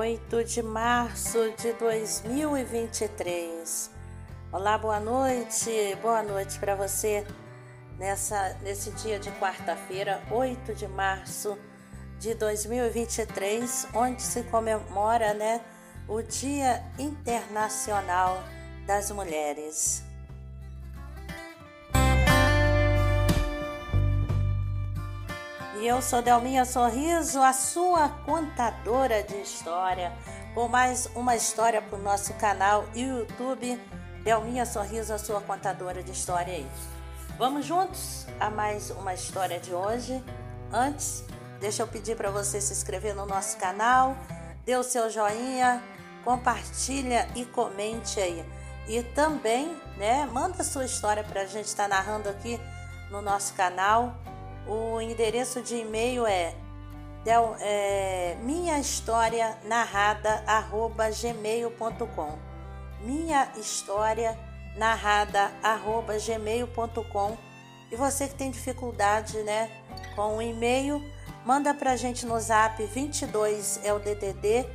8 de março de 2023. Olá, boa noite para você nesse dia de quarta-feira, 8 de março de 2023, onde se comemora, o Dia Internacional das Mulheres. E eu sou Delminha Sorriso, a sua contadora de história, com mais uma história para o nosso canal YouTube, Delminha Sorriso, a sua contadora de história aí. Vamos juntos a mais uma história de hoje. Antes, deixa eu pedir para você se inscrever no nosso canal, dê o seu joinha, compartilha e comente aí. E também, manda sua história para a gente estar narrando aqui no nosso canal. O endereço de e-mail é minhahistorianarrada@gmail.com minhahistorianarrada@gmail.com. E você que tem dificuldade, com o e-mail, manda pra gente no zap 22 é o DDD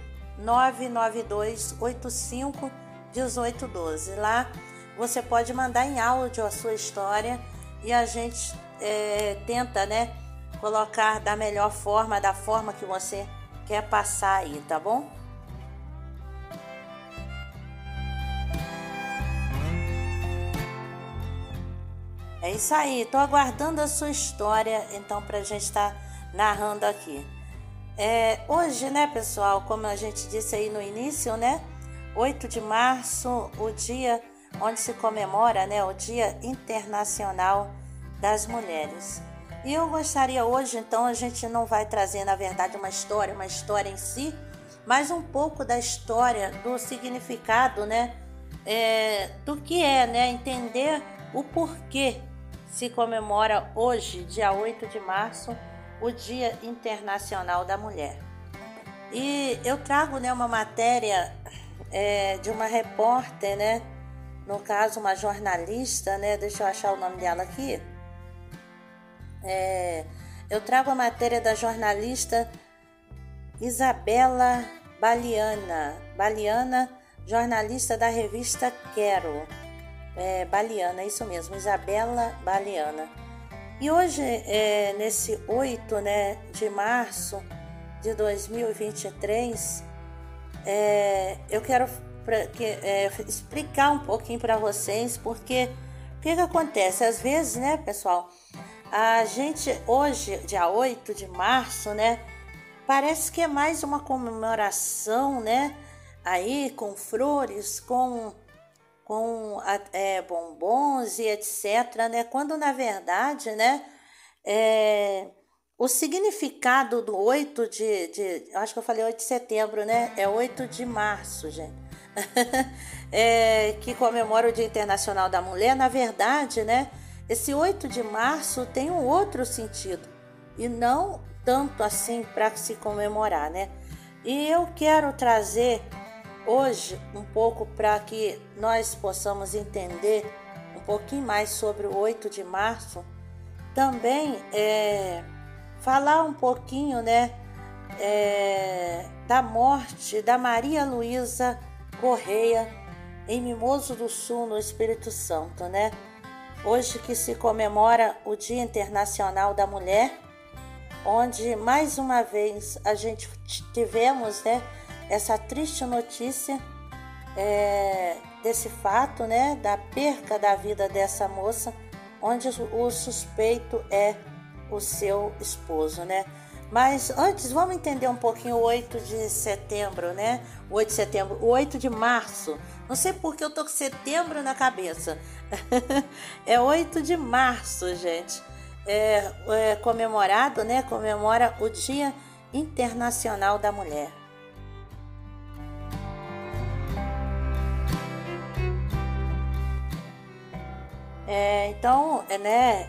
992851812. Lá você pode mandar em áudio a sua história e a gente tenta, colocar da melhor forma, da forma que você quer passar aí, tá bom? É isso aí, tô aguardando a sua história, então, pra gente estar narrando aqui. Hoje, pessoal, como a gente disse aí no início, 8 de março, o dia onde se comemora, o Dia Internacional das Mulheres. E eu gostaria hoje, então, a gente não vai trazer, na verdade, uma história em si, mas um pouco da história, do significado, do que entender o porquê se comemora hoje, dia 8 de março, o Dia Internacional da Mulher. E eu trago, uma matéria de uma repórter, no caso, uma jornalista, deixa eu achar o nome dela aqui. Eu trago a matéria da jornalista Isabela Baliana, jornalista da revista Quero. Baliana, é isso mesmo, Isabela Baliana. E hoje, nesse 8 de março de 2023, eu quero explicar um pouquinho para vocês, porque o que acontece? Às vezes, pessoal, a gente hoje, dia 8 de março, parece que é mais uma comemoração, aí com flores, com bombons e etc, quando na verdade, o significado do 8 eu acho que eu falei 8 de setembro, é 8 de março, gente, que comemora o Dia Internacional da Mulher. Na verdade, esse 8 de março tem um outro sentido, e não tanto assim para se comemorar, E eu quero trazer hoje um pouco para que nós possamos entender um pouquinho mais sobre o 8 de março. Também falar um pouquinho, da morte da Maria Luísa Correia em Mimoso do Sul, no Espírito Santo, Hoje que se comemora o Dia Internacional da Mulher, onde mais uma vez a gente tivemos, essa triste notícia desse fato, da perca da vida dessa moça, onde o suspeito é o seu esposo, Mas antes, vamos entender um pouquinho o 8 de setembro, o 8 de setembro, o 8 de março. Não sei por que eu tô com setembro na cabeça. É 8 de março, gente. Comemorado, comemora o Dia Internacional da Mulher. Então,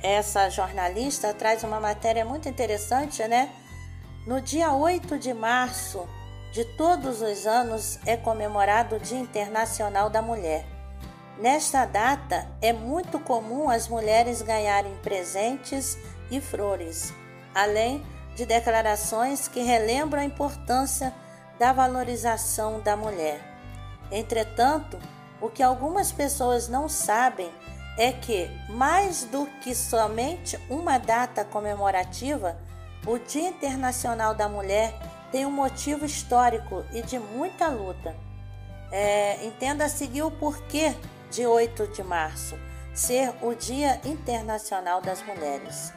essa jornalista traz uma matéria muito interessante, No dia 8 de março de todos os anos é comemorado o Dia Internacional da Mulher. Nesta data, é muito comum as mulheres ganharem presentes e flores, além de declarações que relembram a importância da valorização da mulher. Entretanto, o que algumas pessoas não sabem é que, mais do que somente uma data comemorativa, o Dia Internacional da Mulher tem um motivo histórico e de muita luta. Entenda a seguir o porquê de 8 de março ser o Dia Internacional das Mulheres.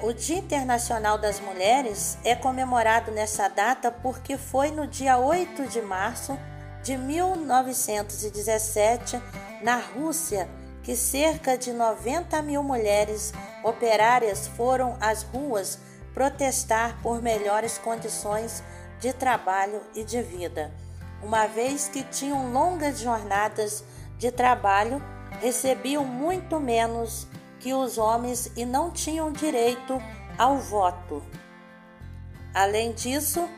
O Dia Internacional das Mulheres é comemorado nessa data porque foi no dia 8 de março de 1917, na Rússia, que cerca de 90 mil mulheres operárias foram às ruas protestar por melhores condições de trabalho e de vida, uma vez que tinham longas jornadas de trabalho, recebiam muito menos que os homens e não tinham direito ao voto. Além disso,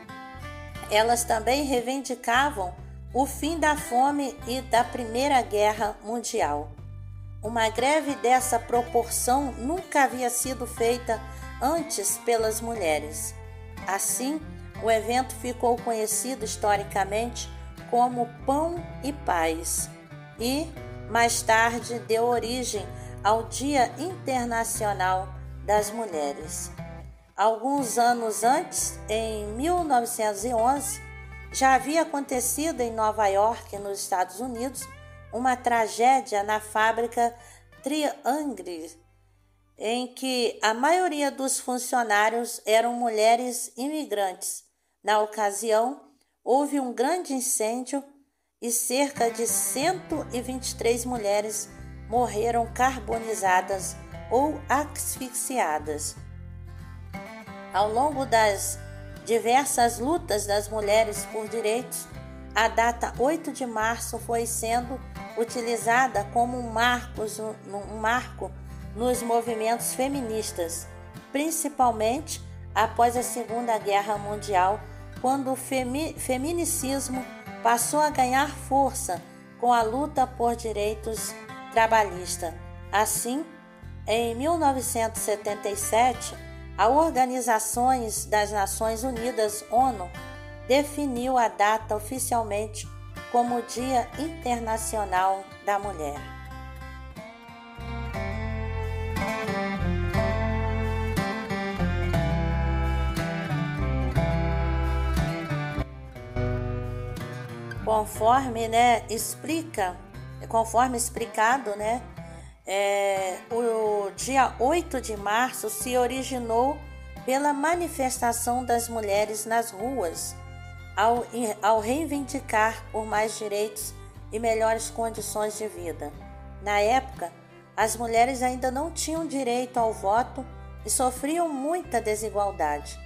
elas também reivindicavam o fim da fome e da Primeira Guerra Mundial. Uma greve dessa proporção nunca havia sido feita antes pelas mulheres. Assim, o evento ficou conhecido historicamente como Pão e Paz e, mais tarde, deu origem ao Dia Internacional das Mulheres. Alguns anos antes, em 1911, já havia acontecido em Nova York, nos Estados Unidos, uma tragédia na fábrica Triangle, em que a maioria dos funcionários eram mulheres imigrantes. Na ocasião, houve um grande incêndio e cerca de 123 mulheres morreram carbonizadas ou asfixiadas. Ao longo das diversas lutas das mulheres por direitos, a data 8 de março foi sendo utilizada como um marco nos movimentos feministas, principalmente após a Segunda Guerra Mundial, quando o feminicismo passou a ganhar força com a luta por direitos trabalhistas. Assim, em 1977, a Organização das Nações Unidas, ONU, definiu a data oficialmente como Dia Internacional da Mulher. Conforme explicado, o dia 8 de março se originou pela manifestação das mulheres nas ruas, ao reivindicar por mais direitos e melhores condições de vida. Na época, as mulheres ainda não tinham direito ao voto e sofriam muita desigualdade,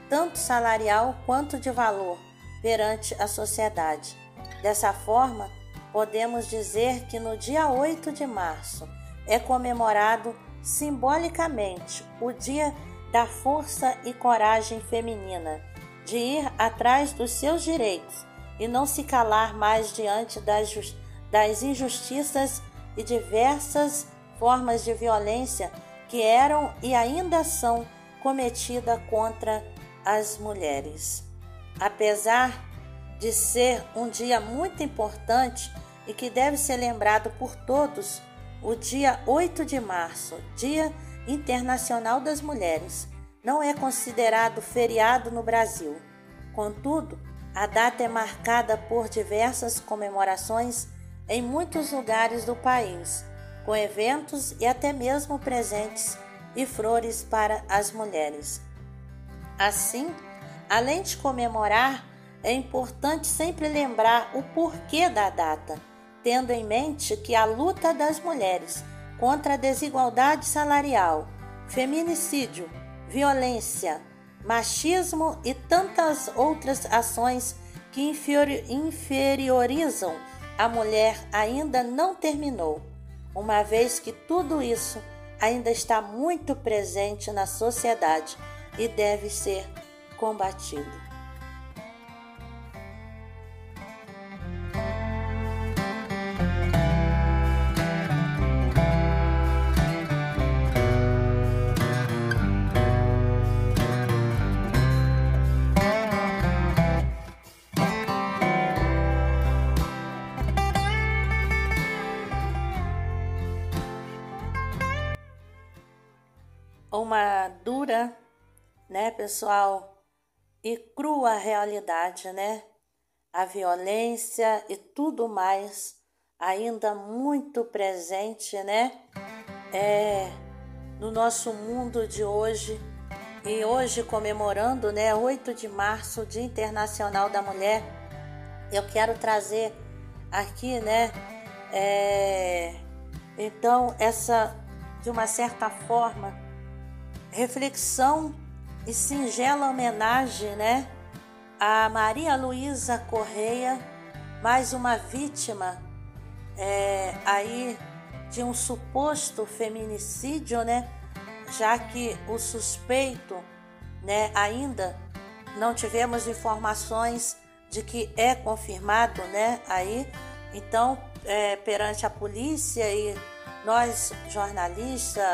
tanto salarial quanto de valor, perante a sociedade. Dessa forma, podemos dizer que no dia 8 de março é comemorado simbolicamente o Dia da Força e Coragem Feminina, de ir atrás dos seus direitos e não se calar mais diante das injustiças e diversas formas de violência que eram e ainda são cometidas contra as mulheres. Apesar de ser um dia muito importante e que deve ser lembrado por todos, o dia 8 de março, Dia Internacional das Mulheres, não é considerado feriado no Brasil. Contudo, a data é marcada por diversas comemorações em muitos lugares do país, com eventos e até mesmo presentes e flores para as mulheres. Assim, além de comemorar, é importante sempre lembrar o porquê da data, tendo em mente que a luta das mulheres contra a desigualdade salarial, feminicídio, violência, machismo e tantas outras ações que inferiorizam a mulher ainda não terminou, uma vez que tudo isso ainda está muito presente na sociedade e deve ser combatido. uma dura, né, pessoal, e crua realidade, né? A violência e tudo mais ainda muito presente, né? No nosso mundo de hoje. E hoje, comemorando, né, 8 de março, Dia Internacional da Mulher, eu quero trazer aqui, né, então, essa, de uma certa forma, reflexão e singela homenagem, né, a Maria Luísa Correia, mais uma vítima aí de um suposto feminicídio, né, já que o suspeito, né, ainda não tivemos informações de que é confirmado, né, aí, então, perante a polícia e nós, jornalistas,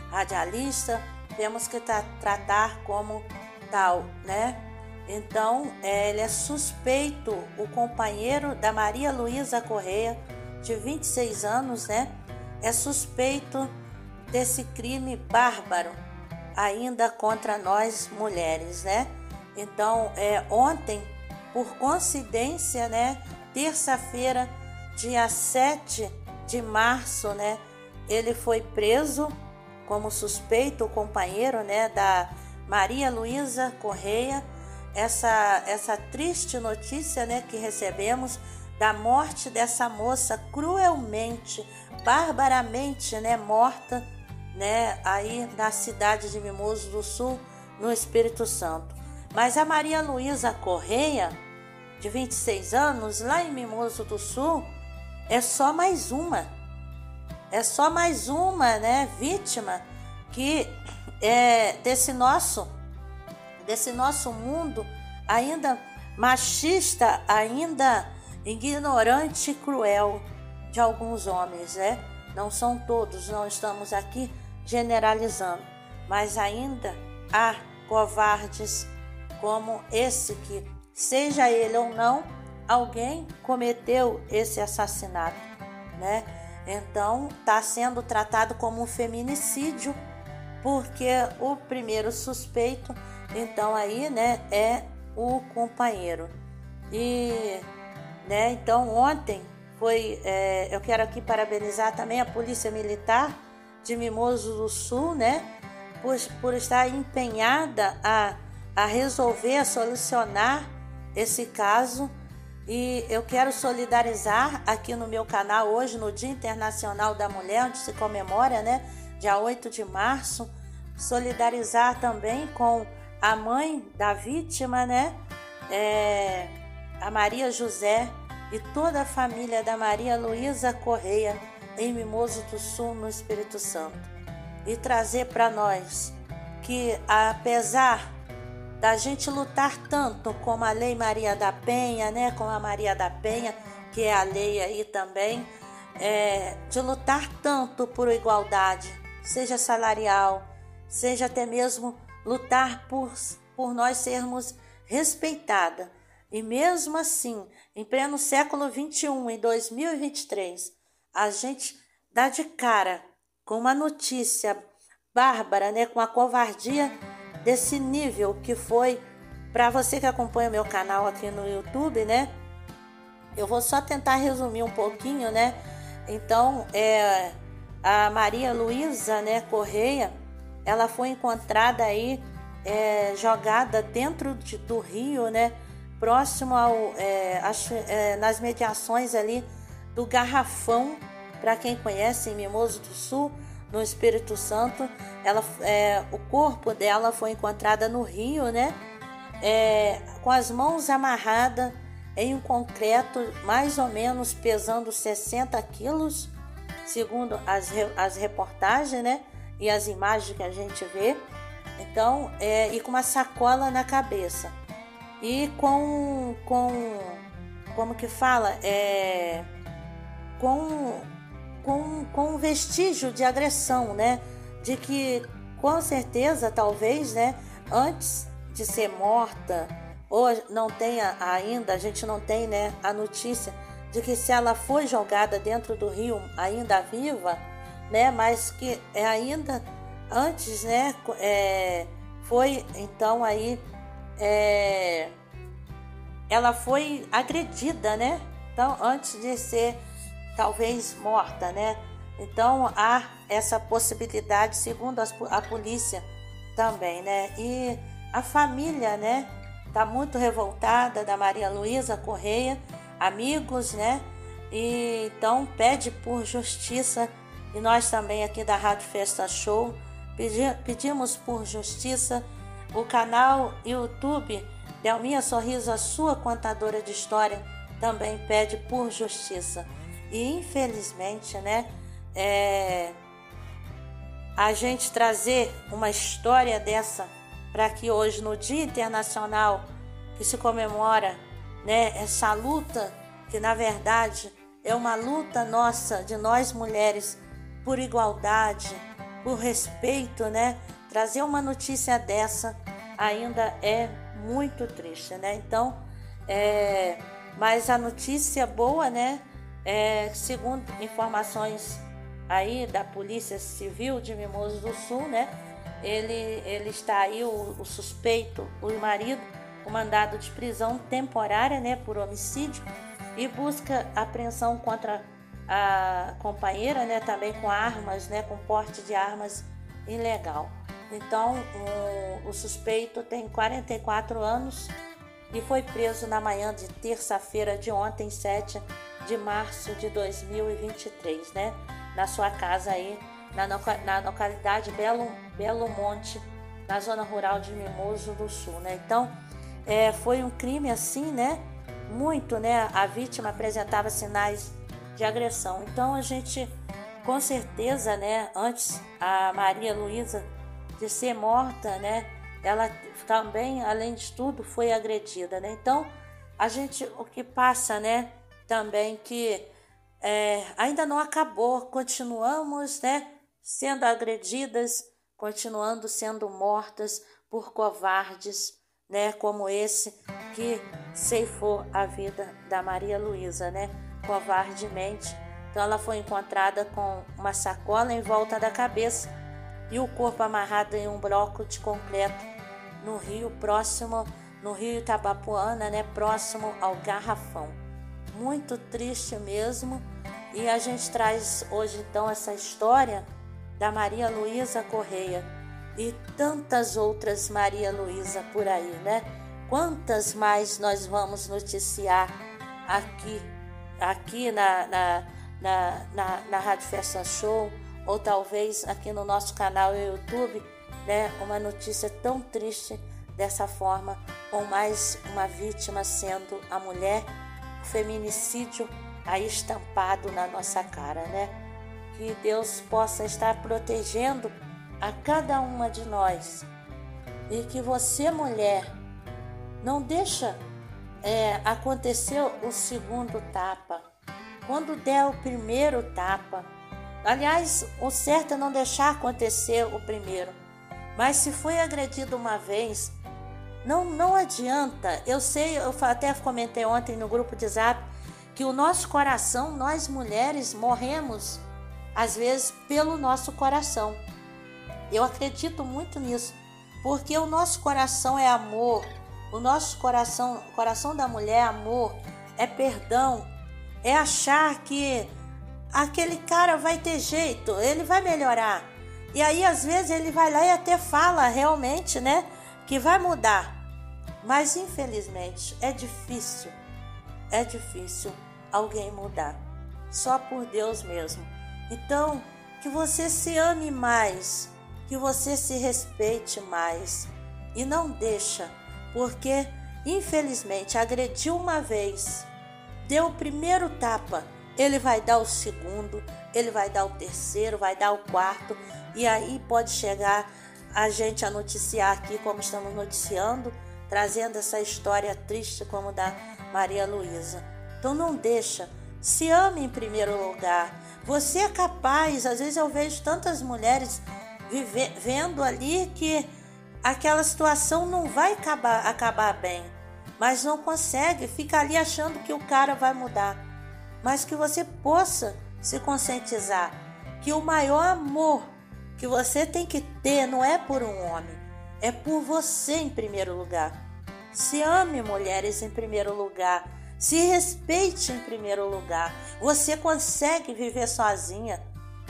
radialistas, temos que tratar como tal, né? Então, ele é suspeito, o companheiro da Maria Luísa Correia, de 26 anos, né, é suspeito desse crime bárbaro ainda contra nós mulheres, né? Então, ontem, por coincidência, né, terça-feira, dia 7 de março, né, ele foi preso como suspeito, o companheiro, né, da Maria Luísa Correia. Essa triste notícia, né, que recebemos da morte dessa moça cruelmente, barbaramente, né, morta, né, aí na cidade de Mimoso do Sul, no Espírito Santo. Mas a Maria Luísa Correia, de 26 anos, lá em Mimoso do Sul, é só mais uma, né, vítima que desse nosso mundo ainda machista, ainda ignorante e cruel de alguns homens, né? Não são todos, não estamos aqui generalizando, mas ainda há covardes como esse que, seja ele ou não, alguém cometeu esse assassinato, né? Então, está sendo tratado como um feminicídio, porque o primeiro suspeito, então aí, né, é o companheiro. E, né, então ontem foi, eu quero aqui parabenizar também a Polícia Militar de Mimoso do Sul, né, por estar empenhada a resolver, a solucionar esse caso. E eu quero solidarizar aqui no meu canal hoje, no Dia Internacional da Mulher, onde se comemora, né, dia 8 de março, solidarizar também com a mãe da vítima, né, a Maria José e toda a família da Maria Luísa Correia em Mimoso do Sul, no Espírito Santo. E trazer para nós que, apesar da gente lutar tanto como a Lei Maria da Penha, né, com a Maria da Penha, que é a lei aí também, de lutar tanto por igualdade, seja salarial, seja até mesmo lutar por nós sermos respeitadas. E mesmo assim, em pleno século XXI, em 2023, a gente dá de cara com uma notícia bárbara, né, com a covardia desse nível que foi. Para você que acompanha o meu canal aqui no YouTube, né, eu vou só tentar resumir um pouquinho, né. Então, a Maria Luísa, né, Correia, ela foi encontrada aí jogada dentro do rio, né, próximo nas mediações ali do Garrafão, para quem conhece, em Mimoso do Sul, no Espírito Santo. O corpo dela foi encontrado no rio, né, com as mãos amarradas em um concreto, mais ou menos pesando 60 quilos, segundo as reportagens, né, e as imagens que a gente vê. Então, e com uma sacola na cabeça e com como que fala, com vestígio de agressão, né, de que com certeza, talvez, né, antes de ser morta, ou não tenha ainda, a gente não tem, né, a notícia de que se ela foi jogada dentro do rio ainda viva, né, mas que ainda antes, né, foi então aí, ela foi agredida, né? Então, antes de ser talvez morta, né? Então, há essa possibilidade, segundo a polícia também, né? E a família, né, tá muito revoltada da Maria Luísa Correia, amigos, né? E então pede por justiça, e nós também aqui da Rádio Festa Show pedimos por justiça. O canal YouTube Delminha Sorriso, a sua contadora de história, também pede por justiça. E infelizmente, né, a gente trazer uma história dessa para que hoje, no Dia Internacional que se comemora, né, essa luta, que na verdade é uma luta nossa, de nós mulheres, por igualdade, por respeito, né? Trazer uma notícia dessa ainda é muito triste, né? Então, mas a notícia boa, né? Segundo informações aí da Polícia Civil de Mimoso do Sul, né? Ele está aí, o suspeito, o marido, o mandado de prisão temporária, né? Por homicídio, e busca apreensão contra a companheira, né? Também com armas, né? Com porte de armas ilegal. Então, o suspeito tem 44 anos e foi preso na manhã de terça-feira de ontem, 7 de março de 2023, né? Na sua casa aí, na localidade Belo Monte, na zona rural de Mimoso do Sul, né? Então, foi um crime assim, né? Muito, né? A vítima apresentava sinais de agressão. Então, a gente, com certeza, né? Antes, a Maria Luísa de ser morta, né? Ela também, além de tudo, foi agredida, né? Então, a gente, o que passa, né? Também que ainda não acabou, continuamos, né? Sendo agredidas, continuando sendo mortas por covardes, né? Como esse que ceifou a vida da Maria Luísa, né? Covardemente. Então, ela foi encontrada com uma sacola em volta da cabeça e o corpo amarrado em um bloco de concreto no rio Itabapoana, né, próximo ao Garrafão. Muito triste mesmo. E a gente traz hoje então essa história da Maria Luísa Correia e tantas outras Maria Luísa por aí, né? Quantas mais nós vamos noticiar aqui na Rádio Festa Show, ou talvez aqui no nosso canal no YouTube, né? Uma notícia tão triste dessa forma, com mais uma vítima sendo a mulher, o feminicídio aí estampado na nossa cara, né? Que Deus possa estar protegendo a cada uma de nós, e que você, mulher, não deixa acontecer o segundo tapa. Quando der o primeiro tapa, aliás, o certo é não deixar acontecer o primeiro. Mas se foi agredido uma vez, não adianta. Eu sei, eu até comentei ontem no grupo de Zap, que o nosso coração, nós mulheres, morremos, às vezes, pelo nosso coração. Eu acredito muito nisso, porque o nosso coração é amor, o nosso coração, o coração da mulher é amor, é perdão, é achar que aquele cara vai ter jeito, ele vai melhorar. E aí, às vezes, ele vai lá e até fala realmente, né, que vai mudar. Mas, infelizmente, é difícil alguém mudar. Só por Deus mesmo. Então, que você se ame mais, que você se respeite mais. E não deixa, porque, infelizmente, agrediu uma vez, deu o primeiro tapa, ele vai dar o segundo, ele vai dar o terceiro, vai dar o quarto, e aí pode chegar a gente a noticiar aqui como estamos noticiando, trazendo essa história triste como da Maria Luísa. Então não deixa, se ame em primeiro lugar. Você é capaz, às vezes eu vejo tantas mulheres vendo ali que aquela situação não vai acabar bem, mas não consegue, fica ali achando que o cara vai mudar. Mas que você possa se conscientizar que o maior amor que você tem que ter não é por um homem, é por você em primeiro lugar. Se ame, mulheres, em primeiro lugar. Se respeite em primeiro lugar. Você consegue viver sozinha.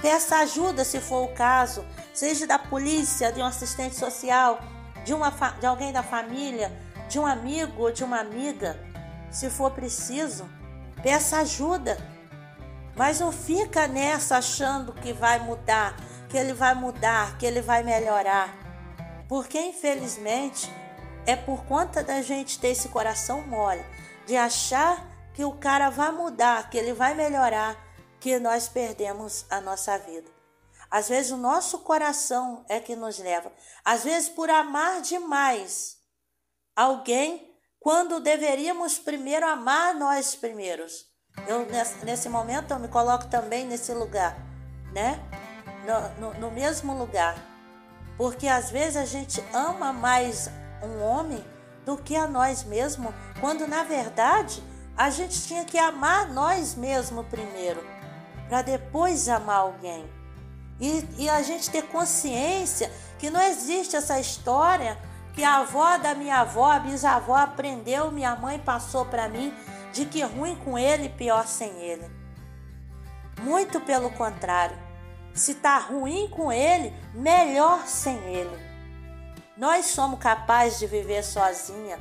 Peça ajuda se for o caso, seja da polícia, de um assistente social, de alguém da família, de um amigo ou de uma amiga. Se for preciso, peça ajuda. Mas não fica nessa achando que vai mudar, que ele vai mudar, que ele vai melhorar. Porque, infelizmente, é por conta da gente ter esse coração mole, de achar que o cara vai mudar, que ele vai melhorar, que nós perdemos a nossa vida. Às vezes o nosso coração é que nos leva. Às vezes por amar demais alguém, quando deveríamos primeiro amar nós primeiros. Eu, nesse momento, eu me coloco também nesse lugar, né? No mesmo lugar. Porque às vezes a gente ama mais um homem do que a nós mesmos, quando na verdade a gente tinha que amar nós mesmos primeiro, para depois amar alguém. E a gente ter consciência que não existe essa história que a avó da minha avó, a bisavó aprendeu, minha mãe passou para mim, de que ruim com ele, pior sem ele. Muito pelo contrário. Se está ruim com ele, melhor sem ele. Nós somos capazes de viver sozinha.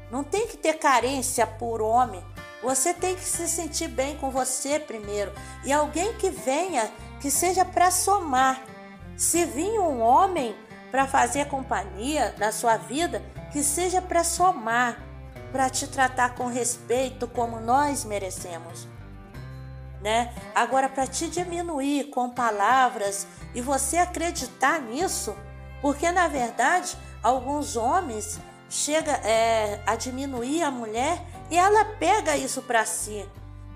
Não tem que ter carência por homem. Você tem que se sentir bem com você primeiro. E alguém que venha, que seja para somar. Se vir um homem para fazer companhia na sua vida, que seja para somar, para te tratar com respeito como nós merecemos. Né? Agora, para te diminuir com palavras e você acreditar nisso, porque na verdade alguns homens chegam a diminuir a mulher e ela pega isso para si,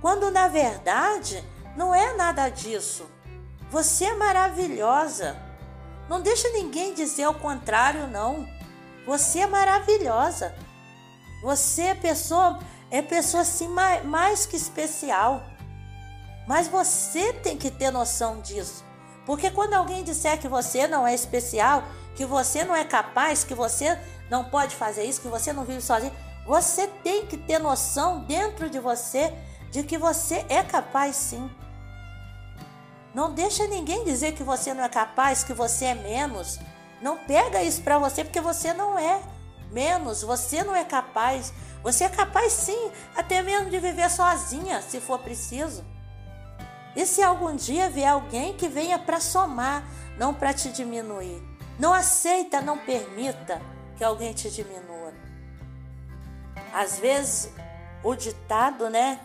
quando na verdade não é nada disso. Você é maravilhosa, não deixa ninguém dizer o contrário, não. Você é maravilhosa, você é pessoa assim mais que especial. Mas você tem que ter noção disso. Porque quando alguém disser que você não é especial, que você não é capaz, que você não pode fazer isso, que você não vive sozinho, você tem que ter noção dentro de você de que você é capaz sim. Não deixa ninguém dizer que você não é capaz, que você é menos. Não pega isso para você, porque você não é menos, você não é capaz. Você é capaz sim, até mesmo de viver sozinha, se for preciso. E se algum dia vier alguém que venha para somar, não para te diminuir. Não aceita, não permita que alguém te diminua. Às vezes, o ditado, né,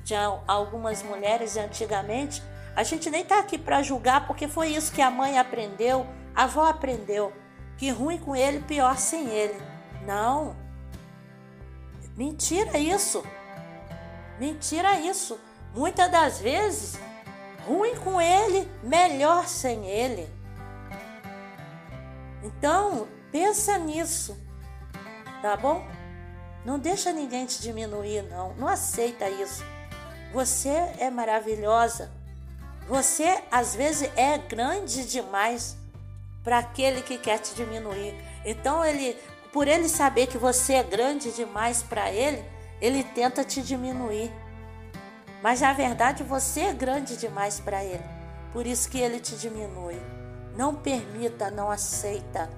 de algumas mulheres antigamente, a gente nem está aqui para julgar, porque foi isso que a mãe aprendeu, a avó aprendeu, que ruim com ele, pior sem ele. Não. Mentira isso. Mentira isso. Muitas das vezes, ruim com ele, melhor sem ele. Então, pensa nisso, tá bom? Não deixa ninguém te diminuir, não. Não aceita isso. Você é maravilhosa. Você, às vezes, é grande demais para aquele que quer te diminuir. Então, por ele saber que você é grande demais para ele, ele tenta te diminuir. Mas, na verdade, você é grande demais para ele. Por isso que ele te diminui. Não permita, não aceita.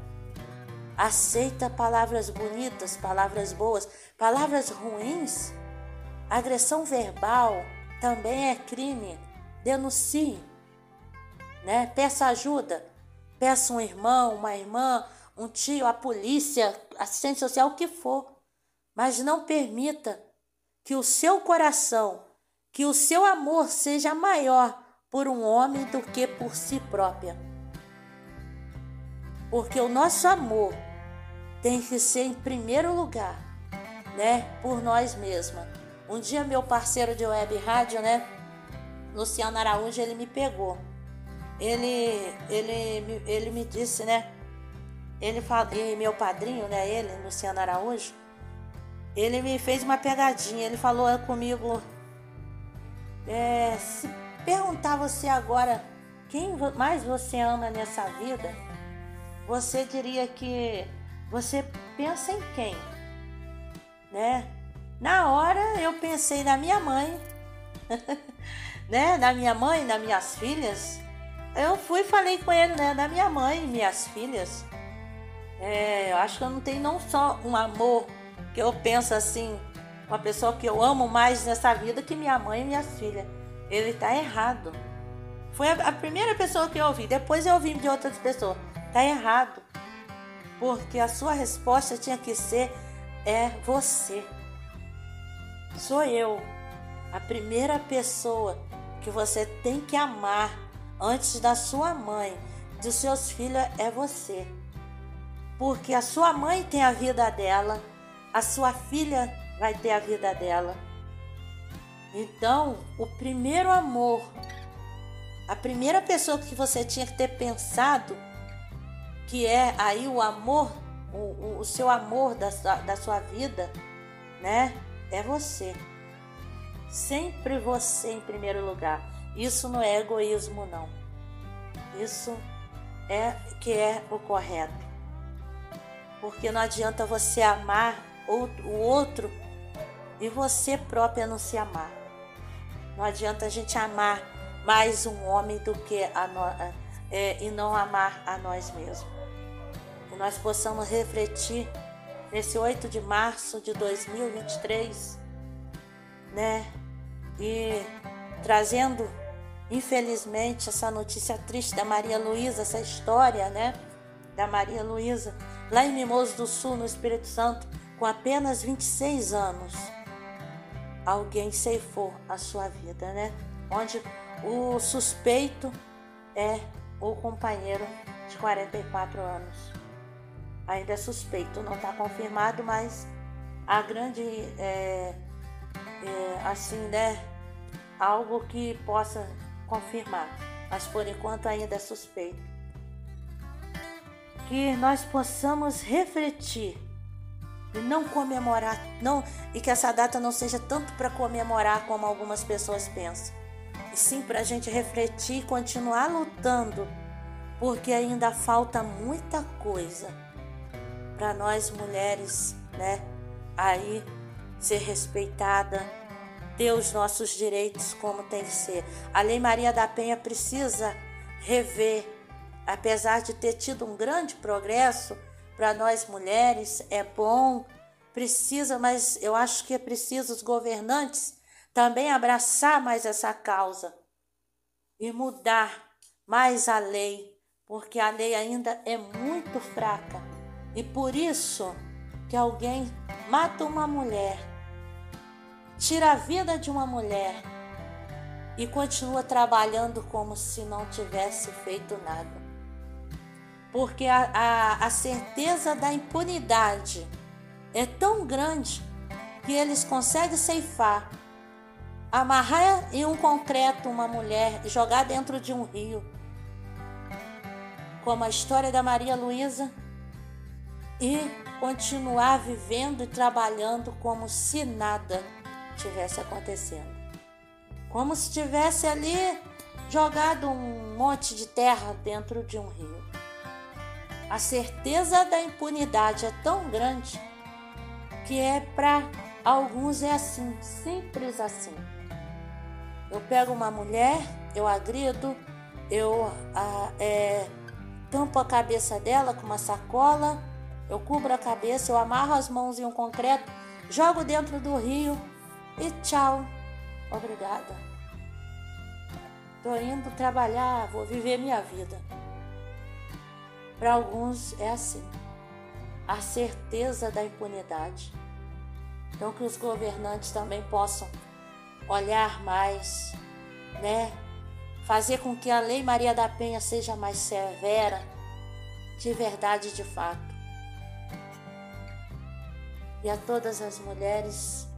Aceita palavras bonitas, palavras boas, palavras ruins. Agressão verbal também é crime. Denuncie, né? Peça ajuda. Peça um irmão, uma irmã, um tio, a polícia, assistente social, o que for. Mas não permita que o seu coração, que o seu amor seja maior por um homem do que por si própria. Porque o nosso amor tem que ser em primeiro lugar, né? Por nós mesmas. Um dia meu parceiro de web rádio, né? Luciano Araújo, ele me pegou. Ele me disse, né? E meu padrinho, né? Ele, Luciano Araújo, ele me fez uma pegadinha. Ele falou comigo: se perguntar você agora quem mais você ama nessa vida, você diria que você pensa em quem, né? Na hora eu pensei na minha mãe, né? Na minha mãe, nas minhas filhas. Eu fui e falei com ele, né? Da minha mãe e minhas filhas. Eu acho que eu não tenho não só um amor que eu penso assim, uma pessoa que eu amo mais nessa vida que minha mãe e minhas filhas. Ele tá errado. Foi a primeira pessoa que eu ouvi. Depois eu ouvi de outras pessoas. Tá errado. Porque a sua resposta tinha que ser: é você. Sou eu. A primeira pessoa que você tem que amar antes da sua mãe, dos seus filhos, é você. Porque a sua mãe tem a vida dela, a sua filha vai ter a vida dela. Então, o primeiro amor, a primeira pessoa que você tinha que ter pensado, que é aí o amor, o seu amor da sua vida, né? É você. Sempre você em primeiro lugar. Isso não é egoísmo, não. Isso é que é o correto. Porque não adianta você amar o outro e você própria não se amar. Não adianta a gente amar mais um homem do que e não amar a nós mesmos. Que nós possamos refletir nesse 8 de março de 2023, né? E trazendo, infelizmente, essa notícia triste da Maria Luísa, essa história, né? Da Maria Luísa, lá em Mimoso do Sul, no Espírito Santo, com apenas 26 anos. Alguém ceifou a sua vida, né? Onde o suspeito é o companheiro de 44 anos. Ainda é suspeito, não está confirmado, mas a grande, assim, né? Algo que possa confirmar, mas por enquanto ainda é suspeito. Que nós possamos refletir e não comemorar, e que essa data não seja tanto para comemorar como algumas pessoas pensam, e sim para a gente refletir e continuar lutando, porque ainda falta muita coisa para nós mulheres, né, aí ser respeitada, ter os nossos direitos como tem que ser. A Lei Maria da Penha precisa rever. Apesar de ter tido um grande progresso para nós mulheres, é bom, precisa, mas eu acho que é preciso os governantes também abraçar mais essa causa e mudar mais a lei, porque a lei ainda é muito fraca. E por isso que alguém mata uma mulher, tira a vida de uma mulher e continua trabalhando como se não tivesse feito nada. Porque a certeza da impunidade é tão grande que eles conseguem ceifar, amarrar em um concreto uma mulher e jogar dentro de um rio, como a história da Maria Luísa, e continuar vivendo e trabalhando como se nada tivesse acontecendo. Como se tivesse ali jogado um monte de terra dentro de um rio. A certeza da impunidade é tão grande que para alguns é assim, simples assim. Eu pego uma mulher, eu agrido, eu tampo a cabeça dela com uma sacola, eu cubro a cabeça, eu amarro as mãos em um concreto, jogo dentro do rio e tchau, obrigada. Tô indo trabalhar, vou viver minha vida. Para alguns é assim, a certeza da impunidade. Então que os governantes também possam olhar mais, né? Fazer com que a Lei Maria da Penha seja mais severa, de verdade, de fato. E a todas as mulheres,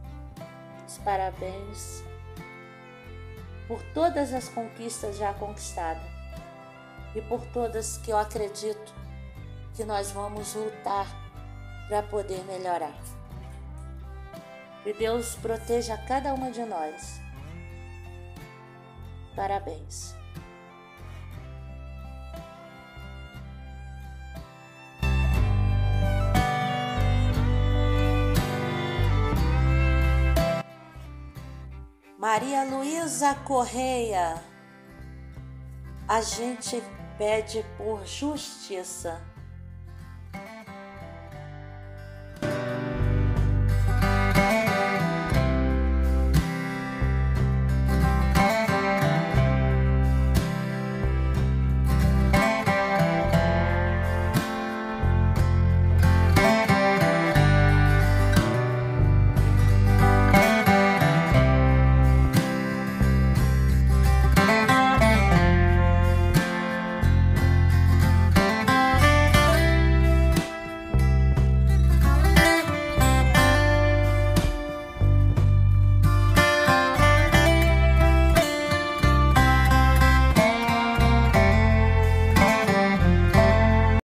os parabéns por todas as conquistas já conquistadas. E por todas que eu acredito que nós vamos lutar para poder melhorar. Que Deus proteja cada uma de nós. Parabéns. Maria Luísa Correia, a gente pede por justiça.